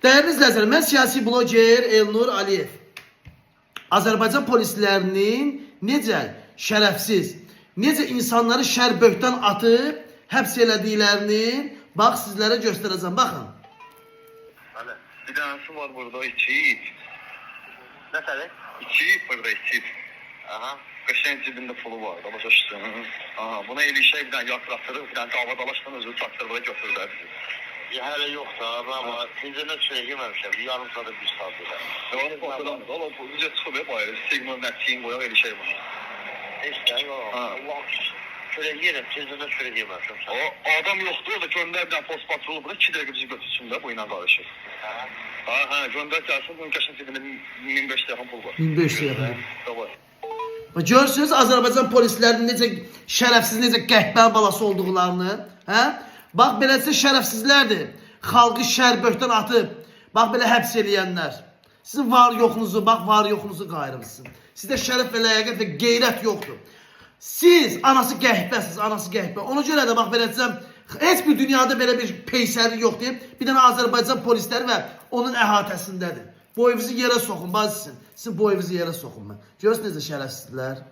Değerli izləyicilər, mən siyasi bloger Elnur Aliyev. Azərbaycan polislərinin necə şərəfsiz, necə insanları şərböhdən atıb həbs elədiklərini bax sizlərə göstərəcəm. Baxın. Hələ bir dənəsi var burada, iki it. Nəsədir? İki it burada, iki it. Aha. Qəşəng cibində pulu var da, başa düşdün. Aha, buna elişək bir dənə yatıraqdırıb, bir dənə davadalaşdan özünü çatdırıb, burada götürürlər bizi. Ya hələ yox da, amma sincəndə çörək yeməmişəm, yarım saat, bir saat belə. Onu baxıram da, o bizə çıxıb hep ayrı, siqnal nətiyin qoyaq elişək bunu. Heç də yox, Allah çörək yerəm, sincəndə çörək yeməmişəm. O adam yoxdur, o da göndər bir dənə post patrolu bura, 2 dəqiqə bizi götürsün də, bu ilə qarışır. Hə, göndər gəlsin, bunun qəşəng cibində 1500 yaxın pul var. 1500 yaxın. Var. Görürsünüz Azərbaycan polislərinin necə şərəfsiz, necə qəhbər balası olduqlarını. Hə? Bax beləsə şərəfsizlərdir. Xalqı şərböhdən atıb, bax belə həbs eləyənlər. Sizin var yoxunuzu, bax var yoxunuzu qayırmışsın. Sizdə şərəf və ləyaqət və qeyrət yoxdur. Siz anası qəhbərsiniz, anası qəhbər. Ona görə də bax beləcəm, heç bir dünyada belə bir peysəri yoxdur. Bir dənə Azərbaycan polisləri və onun əhatəsindədir. Boyunuzu yerə soxun, bazısın. Sizin boyunuzu yerə soxun mən. Görürsünüz necə şərəfsizlər?